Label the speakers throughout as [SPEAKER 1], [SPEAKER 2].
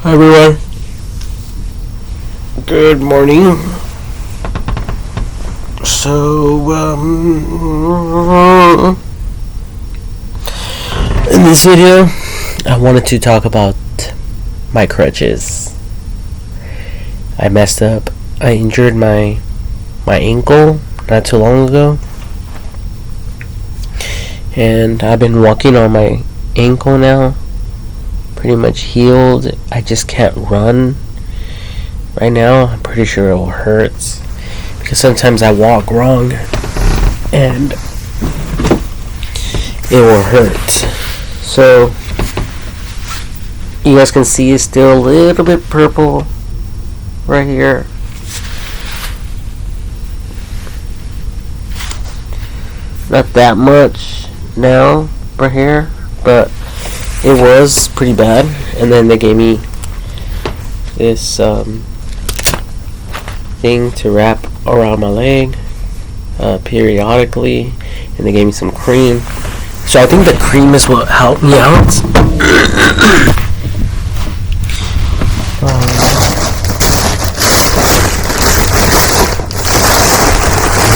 [SPEAKER 1] Hi everyone. Good morning. So, in this video, I wanted to talk about my crutches. I messed up. I injured my ankle not too long ago. And I've been walking on my ankle now. Pretty much healed. I just can't run right now. I'm pretty sure it will hurt because sometimes I walk wrong and it will hurt. So you guys can see it's still a little bit purple right here. Not that much now right here, but it was pretty bad. And then they gave me this thing to wrap around my leg periodically, and they gave me some cream. So I think the cream is what helped me out.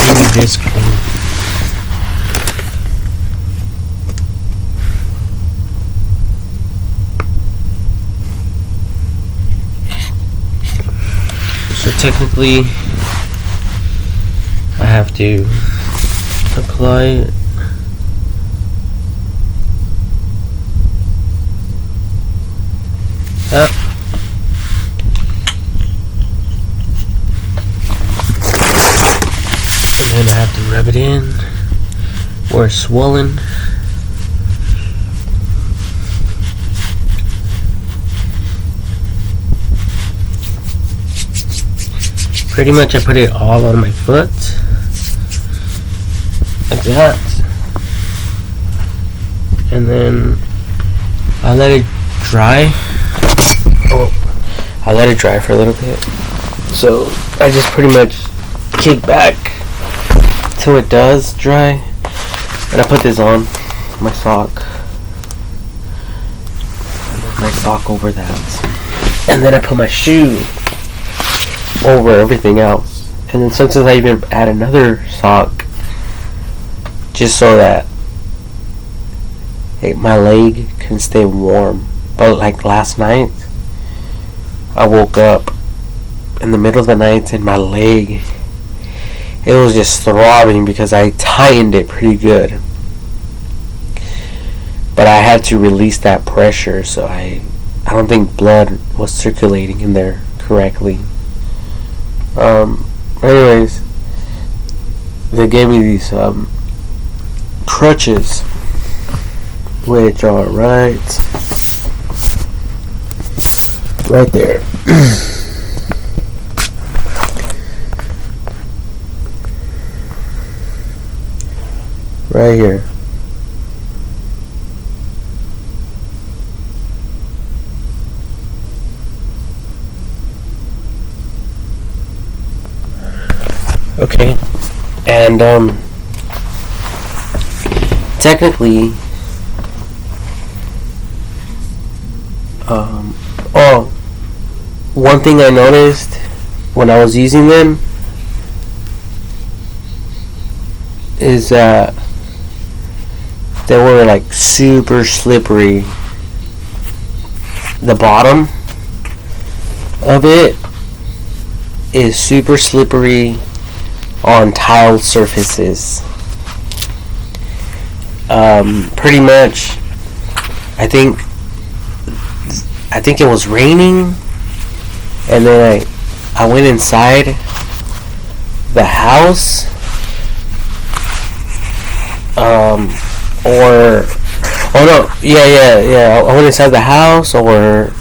[SPEAKER 1] Maybe this cream. So technically, I have to apply it. Up. And then I have to rub it in where it's swollen. Pretty much I put it all on my foot, like that, and then I let it dry. I let it dry for a little bit. So I just pretty much kick back till it does dry, and I put this on my sock, and then my sock over that, and then I put my shoe over everything else. And then sometimes I even add another sock just so that my leg can stay warm. But like last night, I woke up in the middle of the night and my leg, it was just throbbing because I tightened it pretty good, but I had to release that pressure, so I don't think blood was circulating in there correctly. Anyways, they gave me these crutches, which are right there. Right here. Okay, and technically, one thing I noticed when I was using them is that they were like super slippery. The bottom of it is super slippery on tiled surfaces. Pretty much, I think it was raining, and then I went inside the house, I went inside the house, or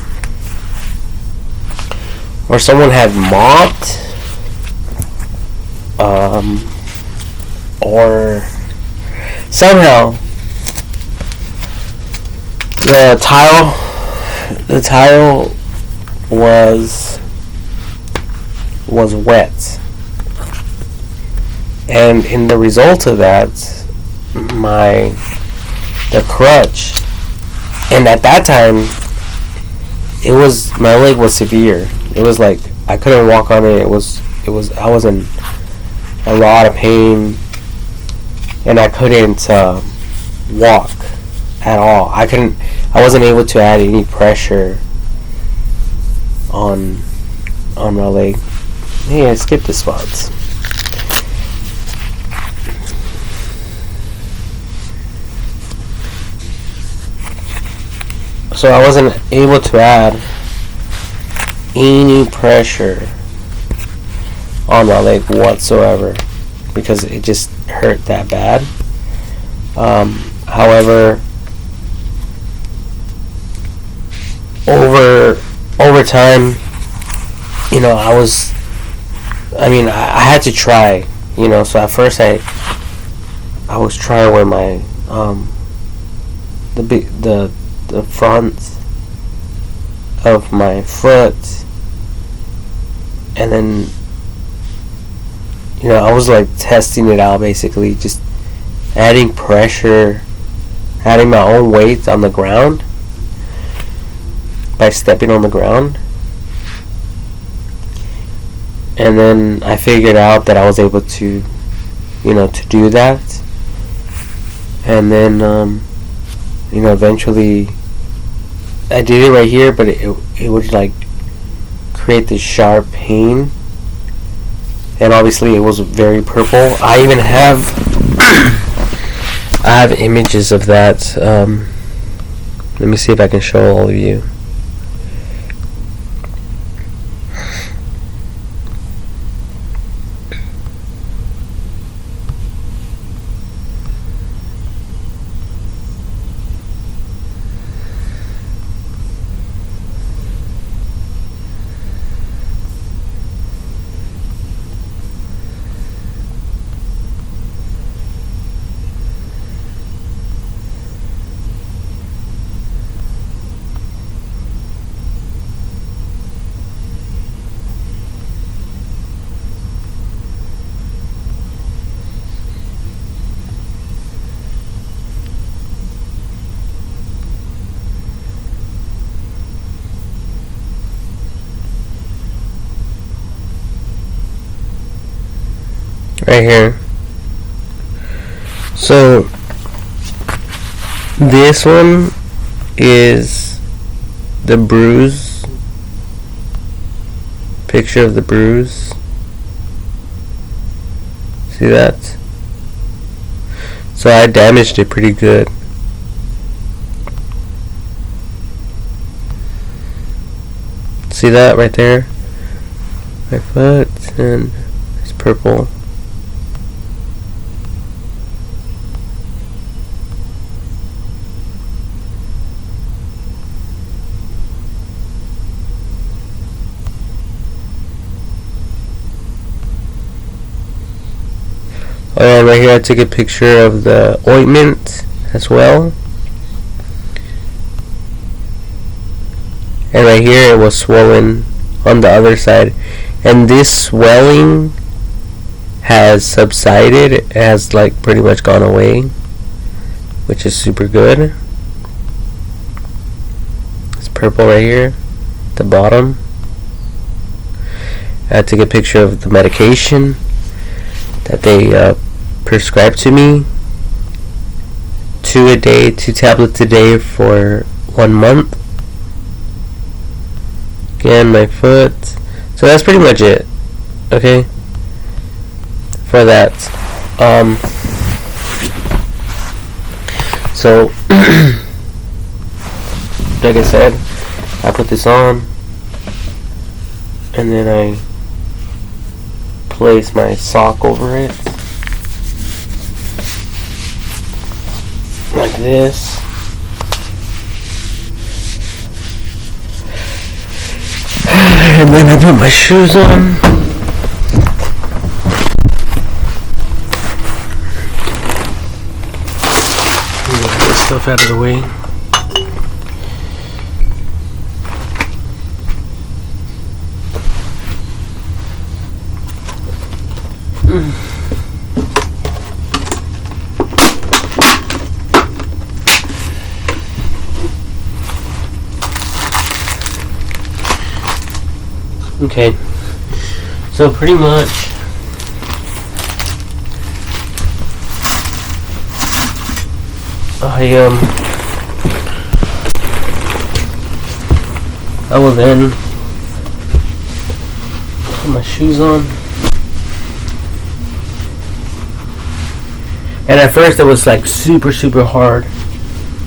[SPEAKER 1] someone had mopped, or somehow the tile was wet, and in the result of that, the crutch, and at that time my leg was severe. It was like I couldn't walk on it. I was in a lot of pain, and I couldn't walk at all. I wasn't able to add any pressure on my leg. Hey, I skipped the spots. So I wasn't able to add any pressure on my leg whatsoever because it just hurt that bad. However, over time, I had to try, so at first I was trying with my the front of my foot, and then I was like testing it out, basically just adding pressure, adding my own weight on the ground by stepping on the ground. And then I figured out that I was able to to do that. And then eventually I did it right here, but it would like create this sharp pain, and obviously it was very purple. I even have I have images of that. Let me see if I can show all of you. Right here. So this one is the bruise, picture of the bruise. See that? So I damaged it pretty good. See that right there? My foot, and it's purple. Oh, right here I took a picture of the ointment as well. And right here it was swollen on the other side. And this swelling has subsided. It has like pretty much gone away, which is super good. It's purple right here at the bottom. I took a picture of the medication that they prescribed to me. 2 tablets a day for 1 month. Again, my foot. So that's pretty much it. Okay? For that. So like I said, I put this on, and then I place my sock over it like this. And then I put my shoes on. Get this stuff out of the way. Okay, so pretty much I will then put my shoes on. And at first it was like super hard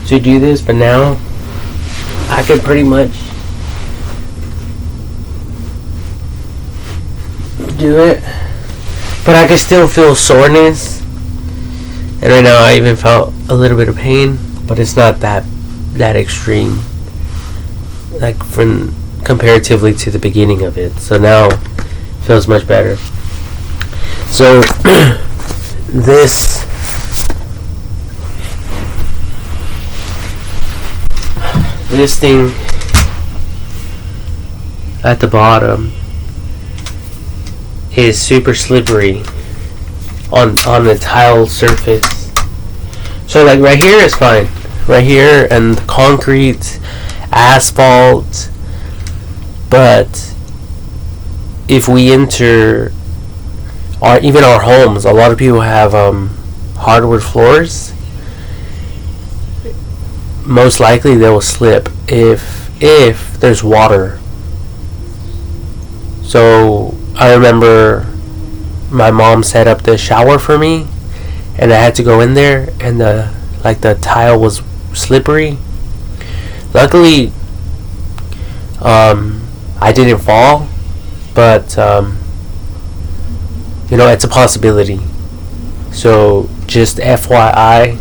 [SPEAKER 1] to do this, but now I could pretty much do it. But I can still feel soreness. And right now I even felt a little bit of pain, but it's not that extreme. Like from comparatively to the beginning of it. So now it feels much better. So this thing at the bottom is super slippery on the tile surface. So like right here is fine. Right here and concrete, asphalt, but if we enter even our homes, a lot of people have hardwood floors. Most likely they will slip if there's water. So I remember my mom set up the shower for me, and I had to go in there, and the tile was slippery. Luckily, I didn't fall, but it's a possibility. So just FYI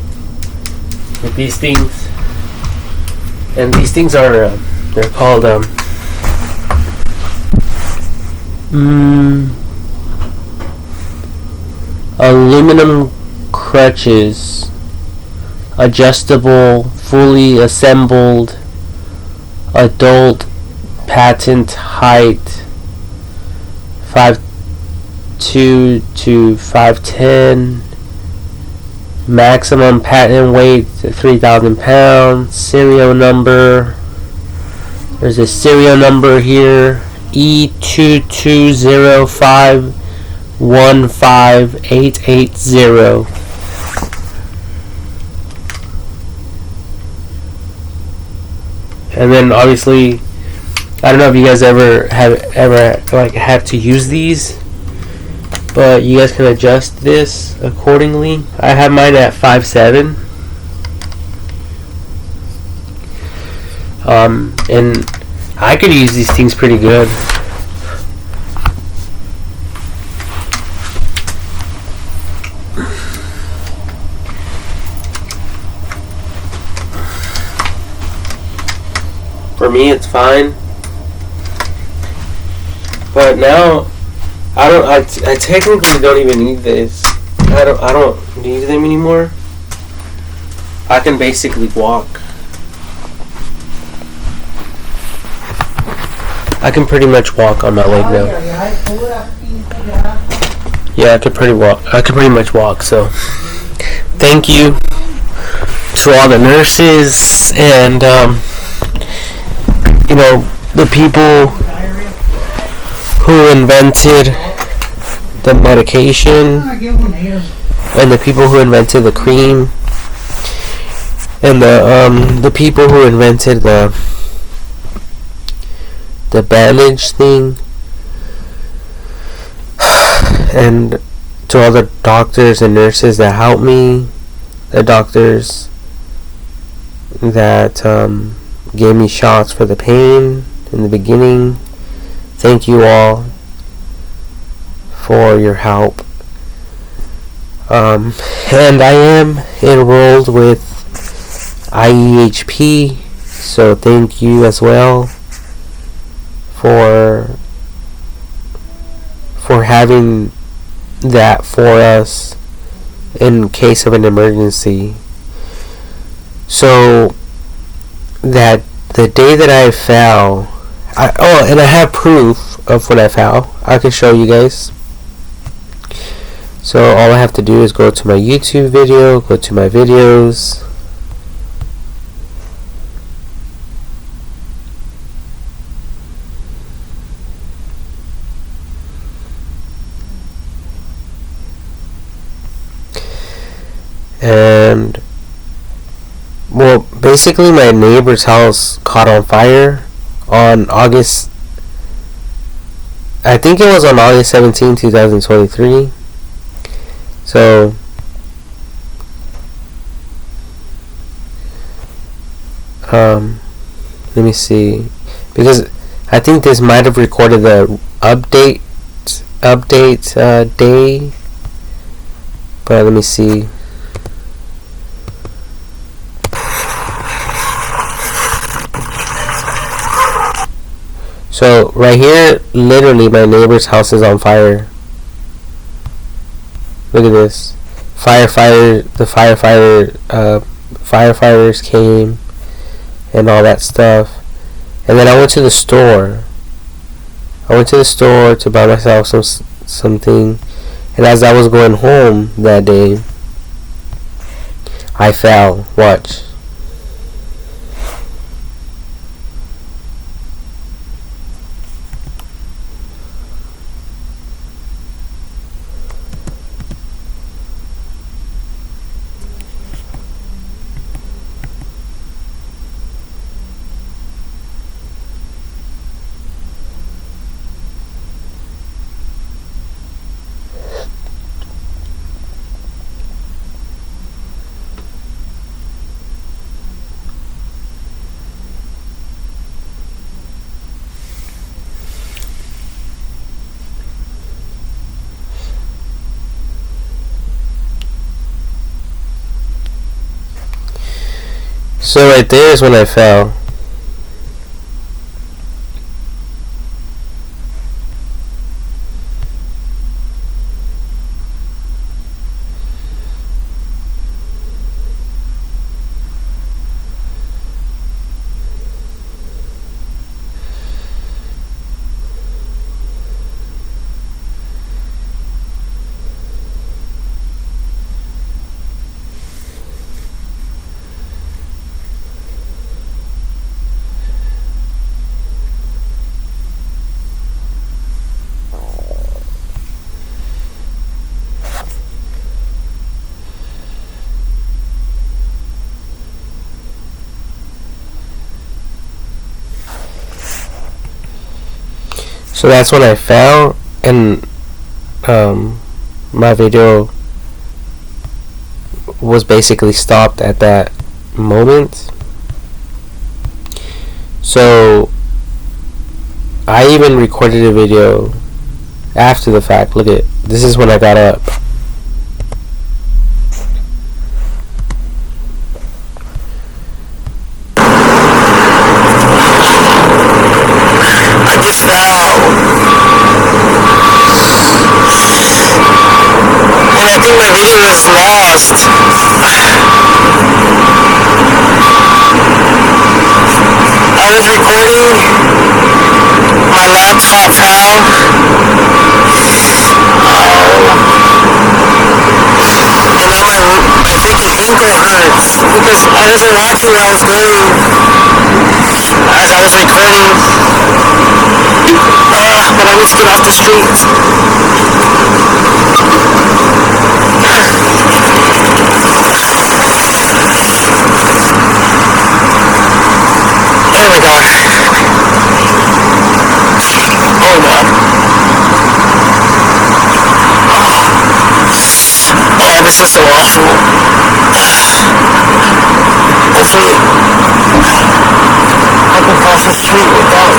[SPEAKER 1] with these things. And these things are they're called aluminum crutches, adjustable, fully assembled, adult, patent height 5'2" to 5'10", maximum patent weight 3,000 pounds, serial number, there's a serial number here, E220515880. And then obviously, I don't know if you guys ever have to use these, but you guys can adjust this accordingly. I have mine at 5'7". And I could use these things pretty good. For me, it's fine. But now, I technically don't even need this. I don't need them anymore. I can basically walk. I can pretty much walk on my leg now. Yeah, I could pretty much walk. So, thank you to all the nurses and the people who invented the medication, and the people who invented the cream, and the people who invented the bandage thing, and to all the doctors and nurses that helped me, the doctors that gave me shots for the pain in the beginning. Thank you all for your help. And I am enrolled with IEHP, so thank you as well for having that for us in case of an emergency. So that the day that I fell, and I have proof of when I fell. I can show you guys. So all I have to do is go to my YouTube video, go to my videos, And well, basically my neighbor's house caught on fire on August, I think it was on August 17, 2023. So let me see, because I think this might have recorded the update day, but let me see. So right here, literally my neighbor's house is on fire. Look at this. Firefighters came and all that stuff. And then I went to the store. To buy myself something. And as I was going home that day, I fell. Watch. So right there is when I fell. So that's when I fell, and my video was basically stopped at that moment. So I even recorded a video after the fact. Look at, this is when I got up. I just fell. And I think my video is lost. I was recording, my laptop fell. And now my freaking ankle hurts because I wasn't watching where I was going as I was recording. But I need to get off the street. Oh my gosh. Oh no. Oh, this is so awful. Hopefully I can cross the street without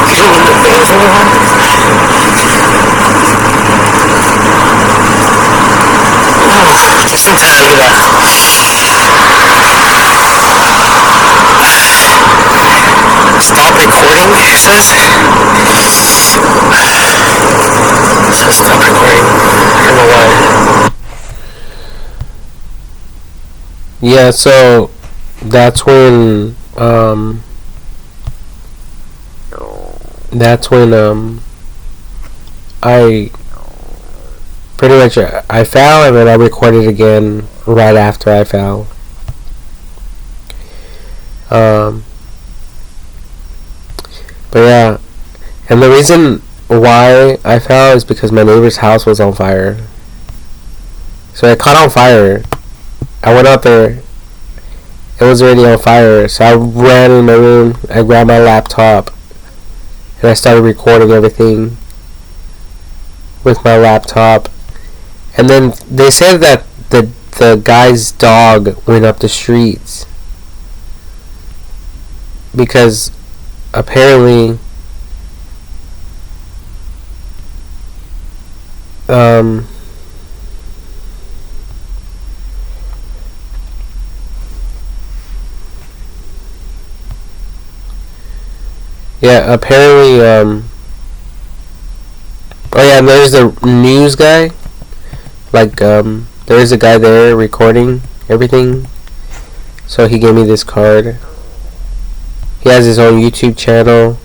[SPEAKER 1] hitting in the face or just in time, look at that. Stop recording, it says. It says stop recording. I don't know why. Yeah, so that's when I pretty much I fell, and then I recorded again right after I fell. But yeah, and the reason why I fell is because my neighbor's house was on fire. So it caught on fire. I went out there. It was already on fire. So I ran in my room. I grabbed my laptop. And I started recording everything with my laptop. And then they said that the guy's dog went up the streets. Because apparently apparently oh yeah, and there's the news guy. Like there's a guy there recording everything. So he gave me this card. He has his own YouTube channel.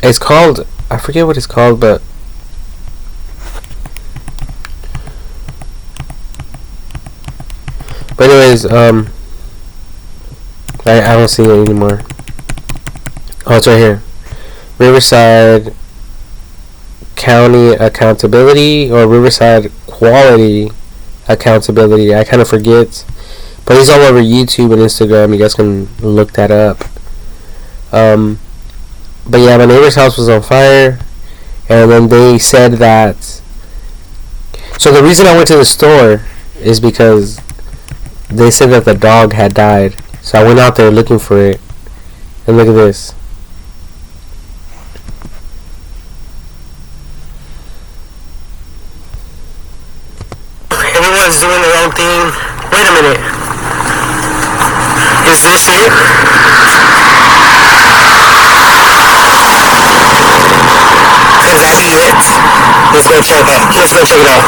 [SPEAKER 1] It's called, I forget what it's called, but anyways, I don't see it anymore. Oh, it's right here. Riverside County Accountability or Riverside Quality Accountability. I kind of forget. But he's all over YouTube and Instagram. You guys can look that up. But yeah, my neighbor's house was on fire. And then they said that... So the reason I went to the store is because they said that the dog had died. So I went out there looking for it. And look at this. Everyone's doing their own thing. Wait a minute. Is this it? Is that it? Let's go check it. Let's go check it out.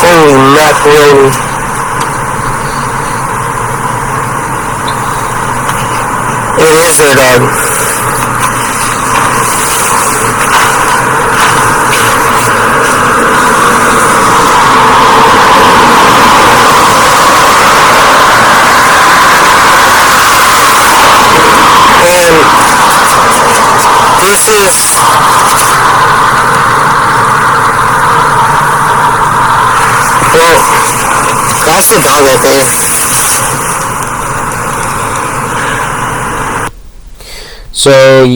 [SPEAKER 1] Holy macaroni. It is their dog. This is well, that's the dog right there. So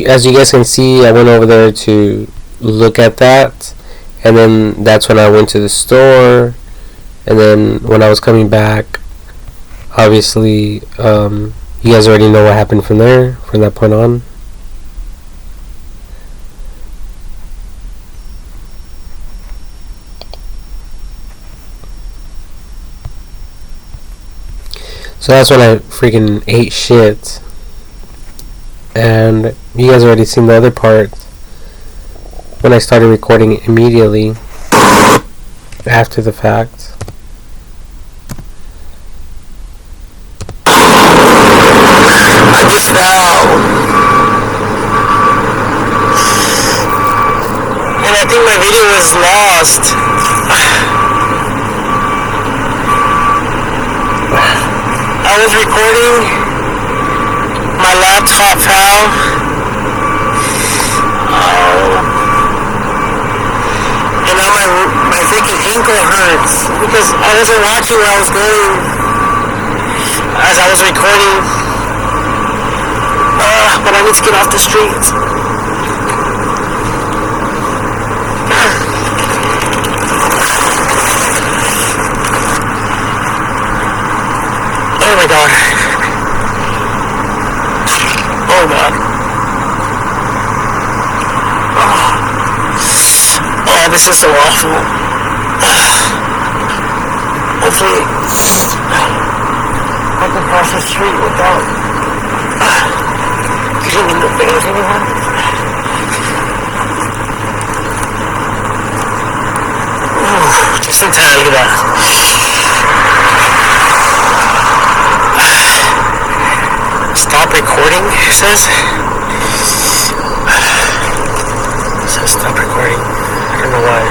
[SPEAKER 1] as you guys can see, I went over there to look at that, and then that's when I went to the store, and then when I was coming back, obviously you guys already know what happened from there, from that point on. So that's when I freaking ate shit. And you guys already seen the other part when I started recording it immediately after the fact. I just fell. And I think my video was lost. I was recording, my laptop fell. And now my freaking ankle hurts because I wasn't watching where I was going as I was recording. But I need to get off the street. Oh my god. Oh god. Oh, this is so awful. Hopefully I can cross the street without hitting the face anyone. Just in time, look at that. Stop recording, it says. It says stop recording. I don't know why.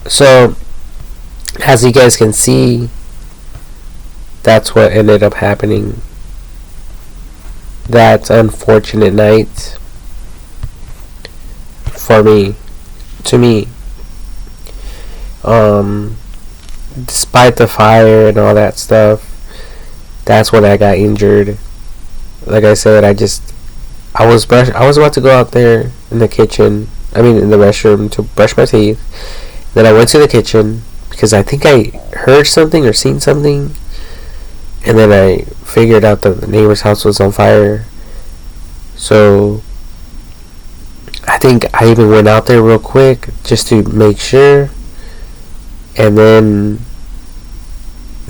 [SPEAKER 1] So, as you guys can see, that's what ended up happening. that unfortunate night for me. To me, despite the fire and all that stuff, that's when I got injured. Like I said, I was about to go out there in the kitchen. I mean, in the restroom to brush my teeth. Then I went to the kitchen because I think I heard something or seen something, and then I figured out that the neighbor's house was on fire. So I think I even went out there real quick just to make sure, and then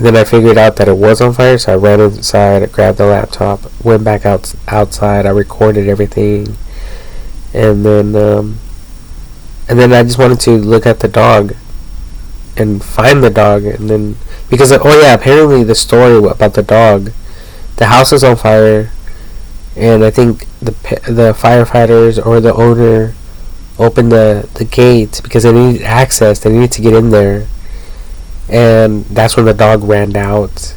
[SPEAKER 1] I figured out that it was on fire. So I ran inside, I grabbed the laptop, went back outside. I recorded everything, and then I just wanted to look at the dog and find the dog, and then because apparently the story about the dog, the house is on fire, and I think the firefighters or the owner opened the gate because they needed access. They needed to get in there, and that's when the dog ran out.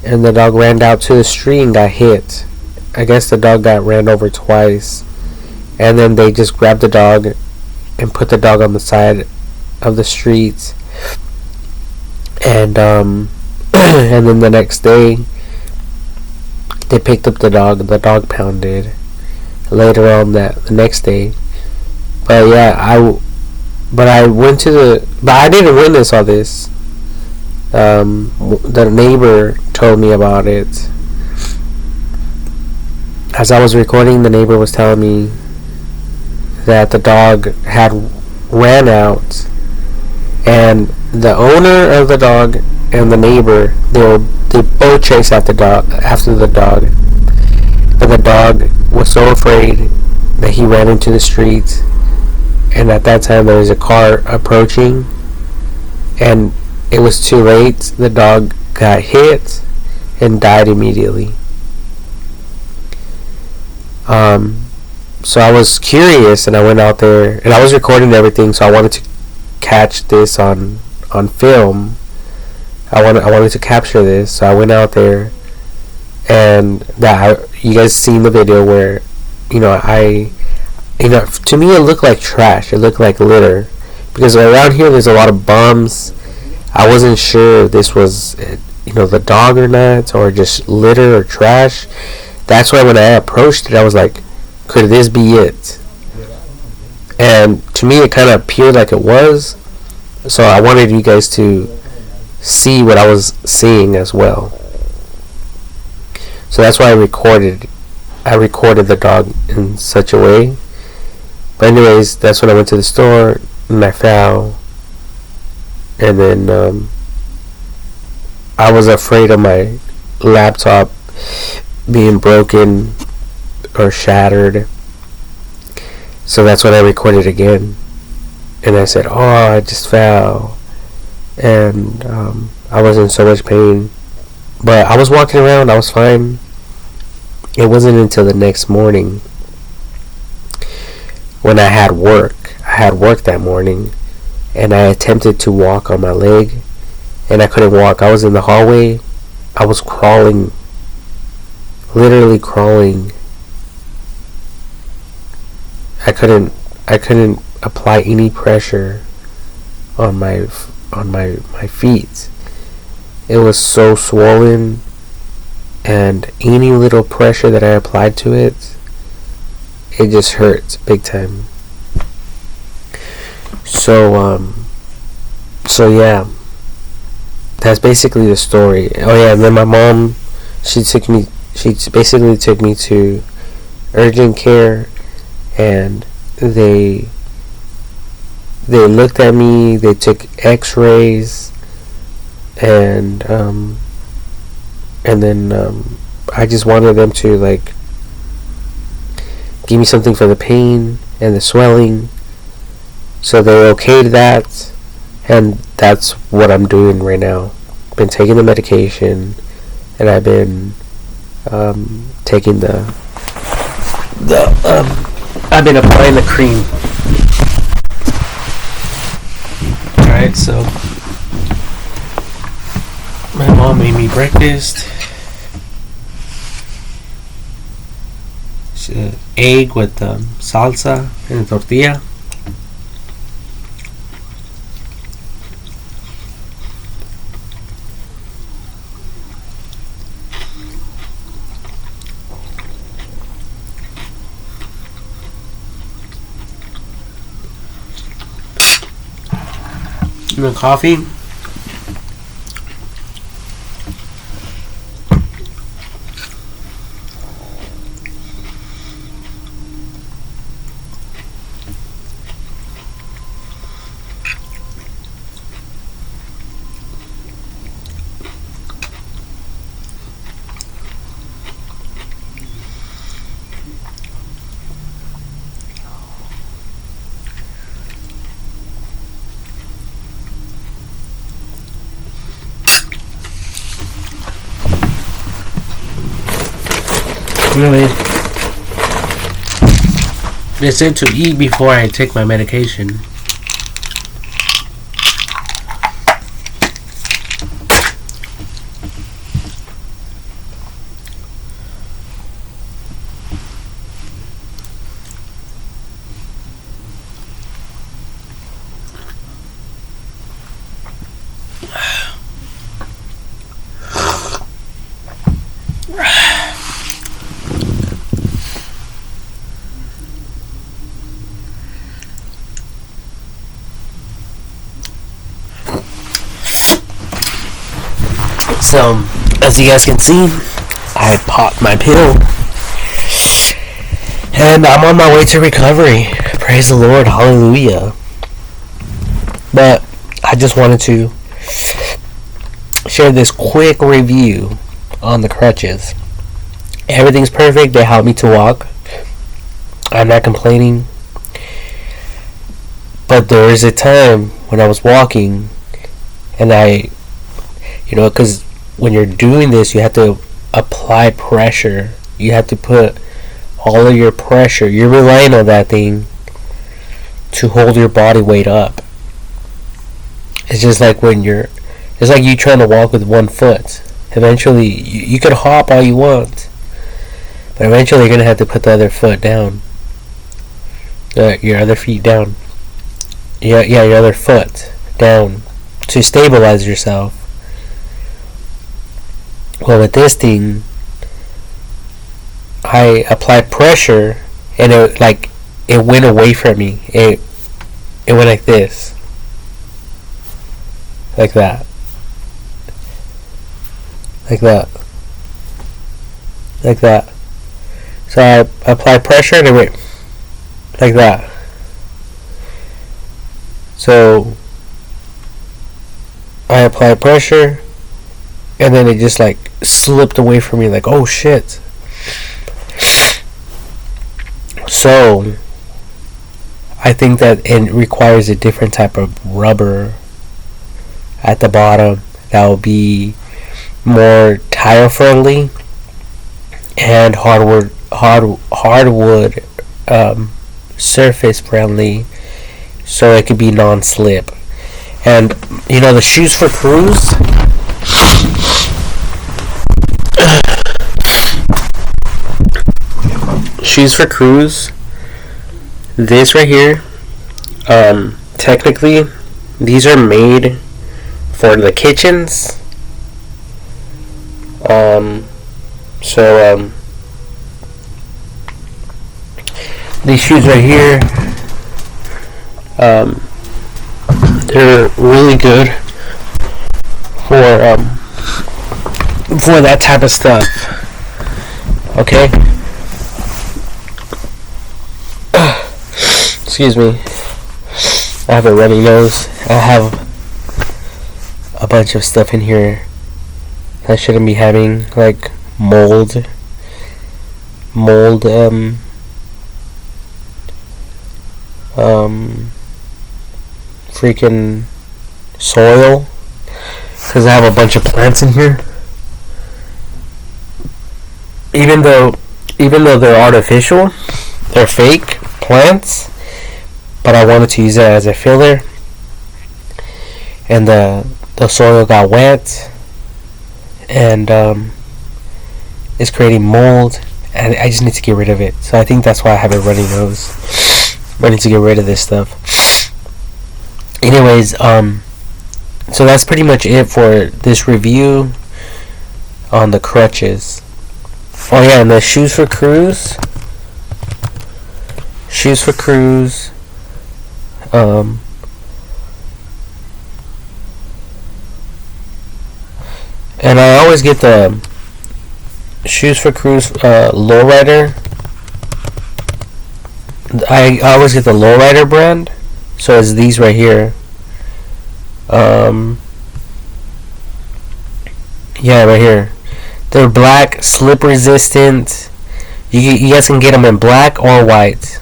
[SPEAKER 1] And the dog ran out to the street and got hit. I guess the dog got ran over twice, and then they just grabbed the dog and put the dog on the side of the street. And and then the next day they picked up the dog. The dog pounded later on the next day. But yeah, I went to but I didn't witness all this. The neighbor told me about it. As I was recording, the neighbor was telling me that the dog had ran out, and the owner of the dog and the neighbor, they both chased after the dog. But the dog was so afraid that he ran into the street, and at that time there was a car approaching, and it was too late. The dog got hit and died immediately. So I was curious, and I went out there, and I was recording everything, so I wanted to catch this on film. I wanted to capture this, so I went out there, and you guys seen the video where, to me it looked like trash. It looked like litter, because around here there's a lot of bums. I wasn't sure if this was, the dog or not, or just litter or trash. That's why when I approached it, I was like, could this be it? And to me, it kind of appeared like it was. So I wanted you guys to see what I was seeing as well. So that's why I recorded the dog in such a way. But anyways, that's when I went to the store and I fell. And then I was afraid of my laptop being broken or shattered. So that's when I recorded again. And I said, I just fell. And I was in so much pain. But I was walking around, I was fine. It wasn't until the next morning when I had work. I had work that morning. And I attempted to walk on my leg. And I couldn't walk. I was in the hallway. I was crawling. Literally crawling. I couldn't apply any pressure on my feet. It was so swollen, and any little pressure that I applied to it just hurt big time. So yeah, that's basically the story. And then my mom, she basically took me to urgent care, and they looked at me, they took x-rays, and then I just wanted them to give me something for the pain and the swelling. So they okayed that, and that's what I'm doing right now. Been taking the medication, and I've been taking I've been applying the cream. Alright, so my mom made me breakfast. egg with salsa and tortilla. And then coffee. Anyway, they said to eat before I take my medication. So, as you guys can see, I popped my pill. And I'm on my way to recovery. Praise the Lord. Hallelujah. But I just wanted to share this quick review on the crutches. Everything's perfect. They help me to walk. I'm not complaining. But there is a time when I was walking and because when you're doing this, you have to apply pressure. You have to put all of your pressure. You're relying on that thing to hold your body weight up. It's just like it's like you trying to walk with one foot. Eventually, you can hop all you want, but eventually you're going to have to put the other foot down. Your other feet down. Your other foot down to stabilize yourself. Well, with this thing, I applied pressure, and it went away from me. It went like this, like that, like that, like that. So I applied pressure, and it went like that. So I applied pressure, and then it just slipped away from me, oh shit. So I think that it requires a different type of rubber at the bottom that will be more tire friendly and hardwood surface friendly, so it could be non-slip. And the shoes for cruise, this right here, technically these are made for the kitchens. These shoes right here, they're really good for that type of stuff. Okay. Excuse me. I have a runny nose. I have a bunch of stuff in here I shouldn't be having, like mold, freaking soil, because I have a bunch of plants in here. Even though they're artificial, they're fake plants, but I wanted to use it as a filler, and the soil got wet, and it's creating mold, I just need to get rid of it. So I think that's why I have a runny nose. I need to get rid of this stuff. Anyways, so that's pretty much it for this review on the Crutches. Oh yeah, and the Shoes for Cruise. Shoes for Cruise. And I always get the Shoes for Cruise lowrider. I always get the lowrider brand. So it's these right here. Yeah, right here. They're black, slip resistant. You guys can get them in black or white.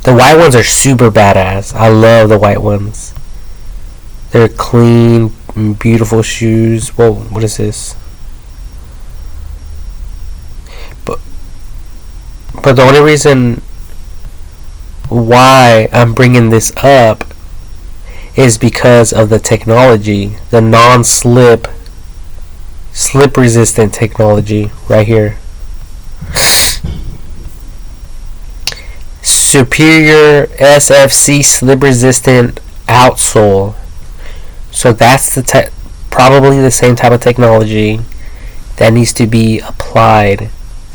[SPEAKER 1] The white ones are super badass. I love the white ones. They're clean, beautiful shoes. Whoa, what is this? But the only reason why I'm bringing this up is because of the technology, the non-slip, slip-resistant technology right here. Superior SFC slip-resistant outsole. So that's the probably the same type of technology that needs to be applied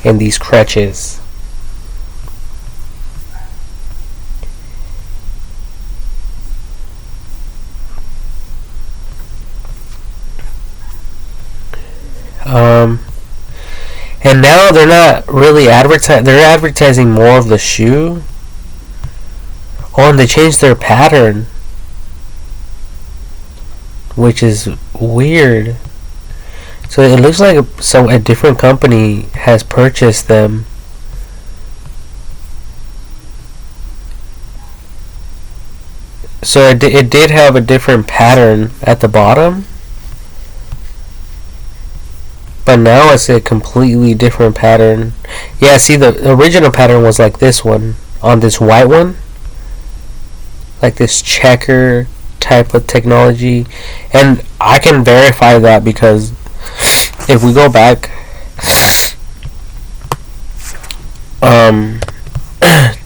[SPEAKER 1] in these crutches. And now they're not really advertising. They're advertising more of the shoe. Oh, and they changed their pattern, which is weird. So it looks like a different company has purchased them. So it did have a different pattern at the bottom. But now it's a completely different pattern. Yeah, see, the original pattern was like this one. On this white one. Like this checker type of technology. And I can verify that because if we go back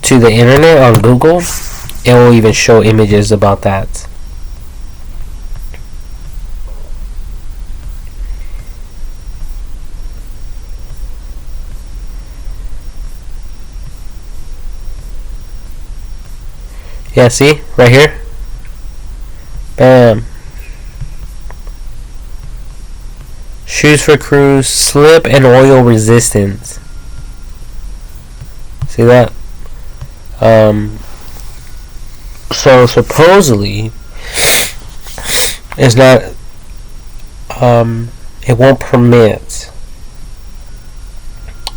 [SPEAKER 1] to the internet on Google, it will even show images about that. Yeah, see? Right here. Bam. Shoes for Cruise, slip and oil resistance. See that? So supposedly it's not it won't permit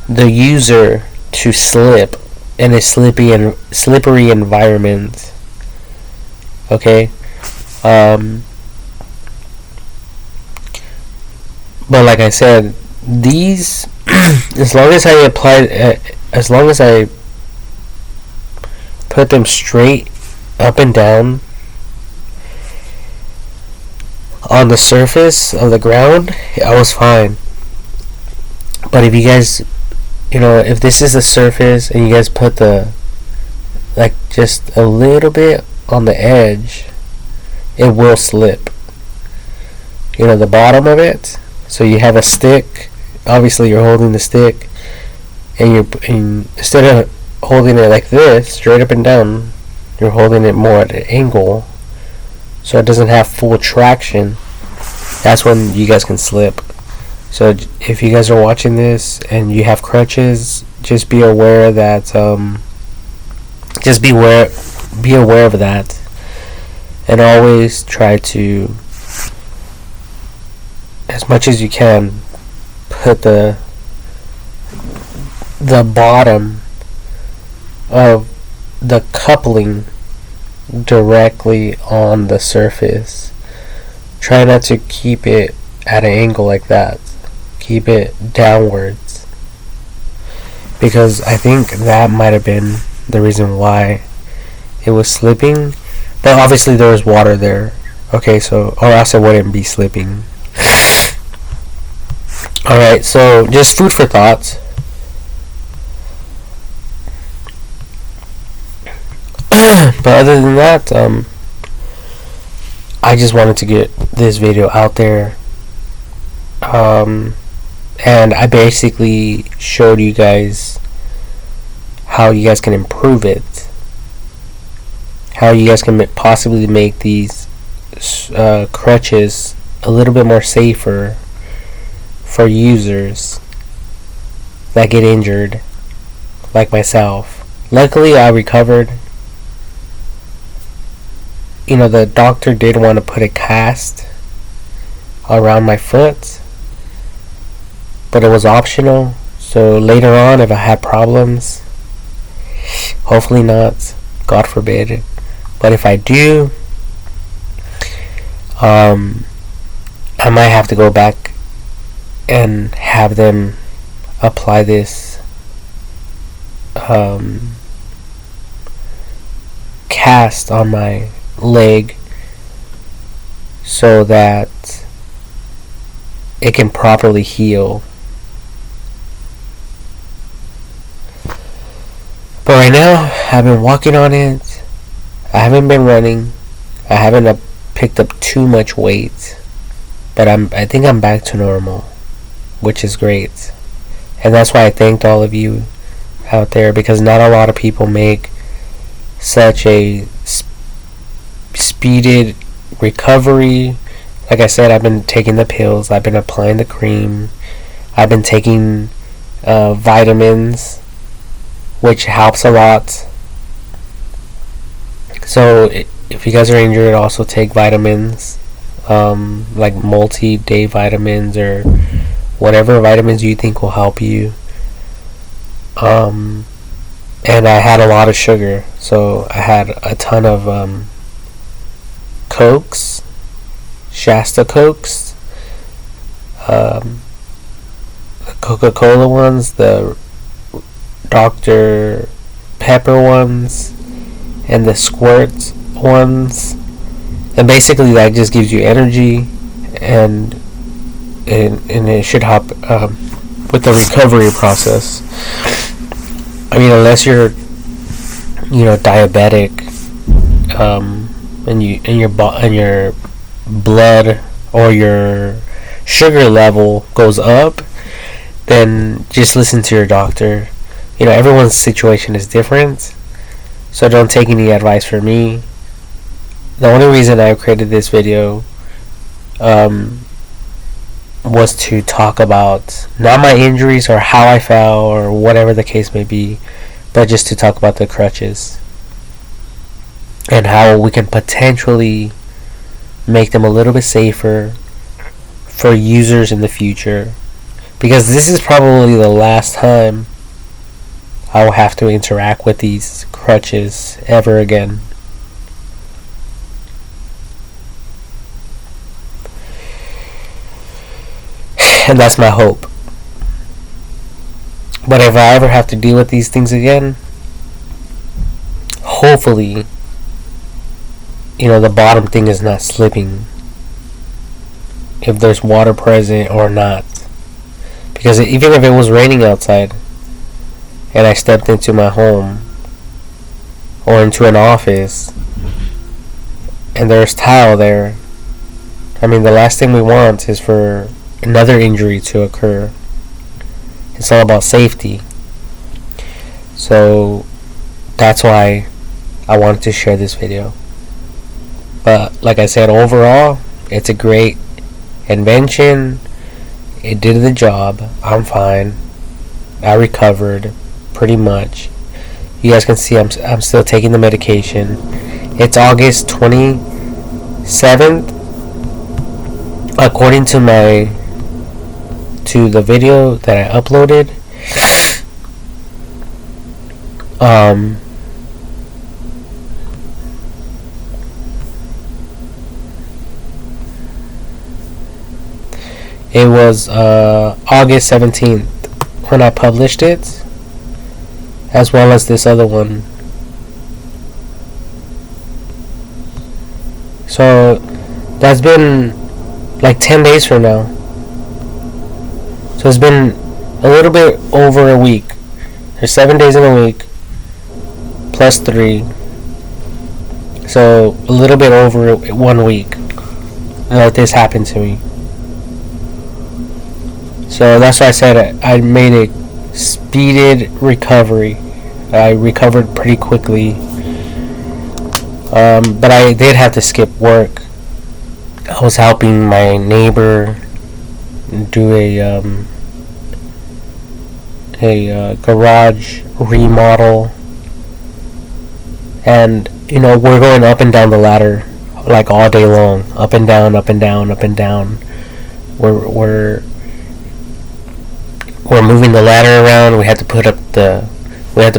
[SPEAKER 1] the user to slip in a slippery environment. Okay? But like I said, these as long as I put them straight up and down on the surface of the ground, I was fine. But if you guys, if this is the surface and you guys put just a little bit on the edge, it will slip. The bottom of it. So you have a stick. Obviously, you're holding the stick, and instead of holding it like this, straight up and down, you're holding it more at an angle, so it doesn't have full traction. That's when you guys can slip. So if you guys are watching this and you have crutches, just be aware that be aware of that, and always try to, as much as you can, put the bottom of the coupling directly on the surface. Try not to keep it at an angle like that. Keep it downwards, because I think that might have been the reason why it was slipping. But obviously there was water there. Okay, so or else it wouldn't be slipping. Alright, so just food for thoughts. But other than that, I just wanted to get this video out there. And I basically showed you guys how you guys can improve it. How you guys can possibly make these crutches a little bit more safer for users that get injured, like myself. Luckily, I recovered. You know, the doctor did want to put a cast around my foot, but it was optional. So later on, if I had problems, hopefully not, God forbid, but if I do, I might have to go back and have them apply this cast on my leg so that it can properly heal. But right now, I've been walking on it. I haven't been running. I haven't picked up too much weight, but I think I'm back to normal, which is great. And that's why I thanked all of you out there, because not a lot of people make such a speeded recovery. Like I said, I've been taking the pills, I've been applying the cream, I've been taking vitamins, which helps a lot. So if you guys are injured, also take vitamins, like multi-day vitamins or whatever vitamins you think will help you. And I had a lot of sugar, so I had a ton of Cokes, Shasta Cokes, the Coca-Cola ones, the Dr. Pepper ones, and the Squirt ones. And basically that just gives you energy, and it should help with the recovery process. I mean, unless you're, diabetic, and your blood or your sugar level goes up, then just listen to your doctor. Everyone's situation is different, so don't take any advice from me. The only reason I created this video was to talk about not my injuries or how I fell or whatever the case may be, but just to talk about the crutches and how we can potentially make them a little bit safer for users in the future, because this is probably the last time I will have to interact with these crutches ever again. And that's my hope. But if I ever have to deal with these things again, hopefully, the bottom thing is not slipping, if there's water present or not. Because even if it was raining outside and I stepped into my home or into an office and there's tile there, I mean, the last thing we want is for another injury to occur. It's all about safety. So that's why I wanted to share this video. But like I said, overall, it's a great invention. It did the job. I'm fine. I recovered pretty much. You guys can see I'm still taking the medication. It's August 27th, according to the video that I uploaded. It was August 17th when I published it, as well as this other one. So that's been like 10 days from now. So it's been a little bit over a week. There's 7 days in a week, plus 3. So a little bit over 1 week that this happened to me. So that's why I said I made a speeded recovery. I recovered pretty quickly. But I did have to skip work. I was helping my neighbor do a garage remodel, and we're going up and down the ladder like all day long, up and down, up and down, up and down. We're moving the ladder around. We had to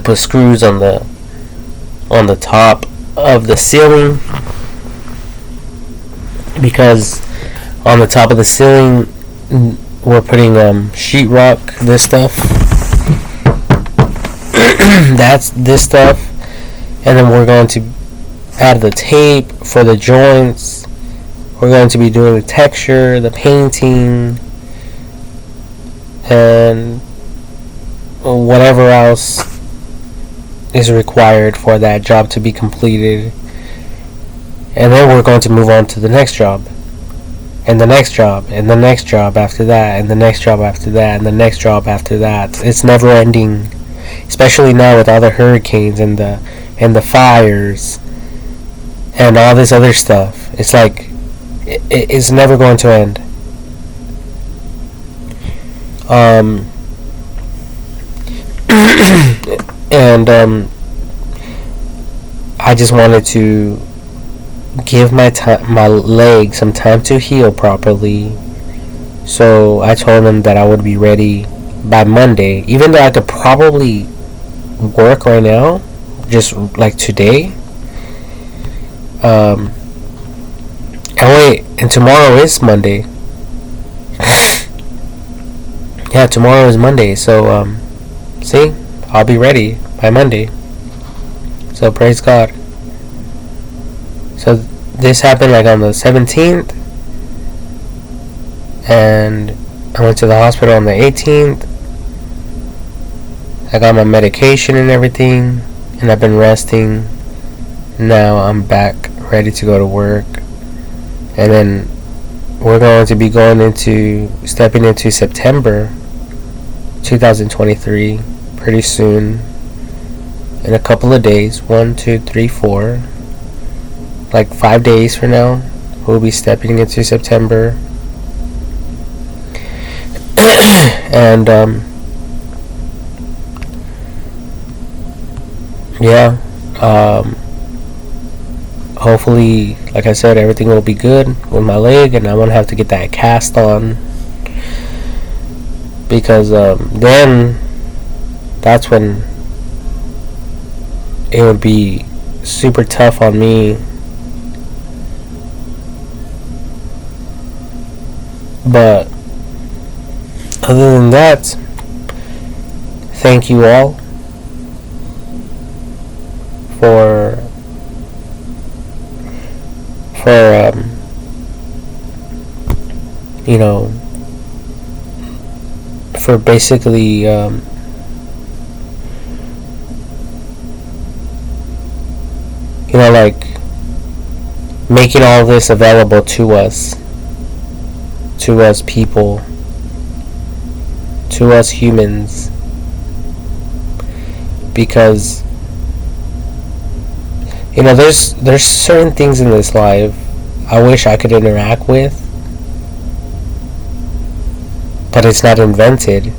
[SPEAKER 1] put screws on the top of the ceiling, because on the top of the ceiling we're putting sheetrock, this stuff. That's this stuff, and then we're going to add the tape for the joints. We're going to be doing the texture, the painting, and whatever else is required for that job to be completed. And then we're going to move on to the next job, and the next job, and the next job after that, and the next job after that, and the next job after that. It's never ending, especially now with all the hurricanes and the fires and all this other stuff. It's like it's never going to end. And I just wanted to give my leg some time to heal properly. So I told him that I would be ready by Monday, even though I could probably work right now, just like today. And tomorrow is Monday. Yeah, tomorrow is Monday, so see, I'll be ready by Monday. So praise God. So this happened like on the 17th, and I went to the hospital on the 18th. I got my medication and everything, and I've been resting. Now I'm back ready to go to work, and then we're going to be stepping into September 2023 pretty soon, in a couple of days. 1, 2, 3, 4, like 5 days from now we'll be stepping into September. And hopefully, like I said, everything will be good with my leg, and I won't have to get that cast on, because then that's when it would be super tough on me. But other than that, thank you all for for basically like making all this available to us people, to us humans, because there's certain things in this life I wish I could interact with, but it's not invented.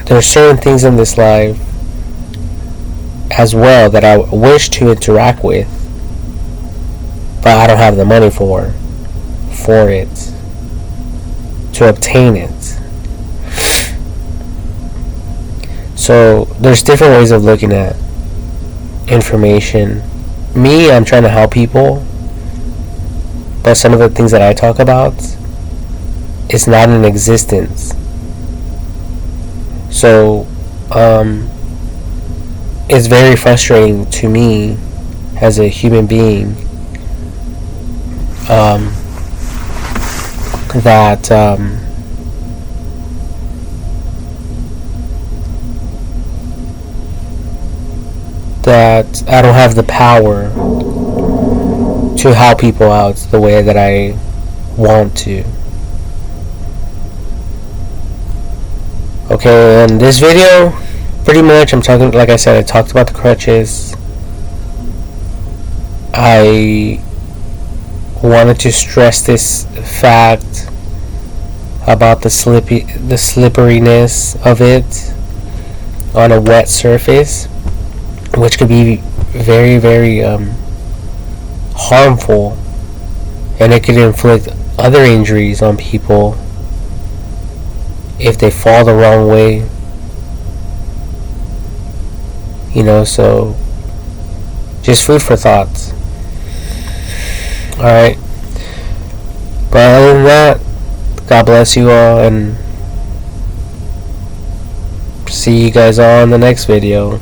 [SPEAKER 1] There's certain things in this life as well that I wish to interact with, but I don't have the money for it, to obtain it. So there's different ways of looking at information. Me, I'm trying to help people, but some of the things that I talk about, it's not in existence. So it's very frustrating to me as a human being that that I don't have the power to help people out the way that I want to. Okay, in this video, pretty much I'm talking, like I said, I talked about the crutches. I wanted to stress this fact about the slipperiness of it on a wet surface, which could be very, very harmful, and it could inflict other injuries on people if they fall the wrong way. So just food for thought. Alright. But other than that, God bless you all, and see you guys all in the next video.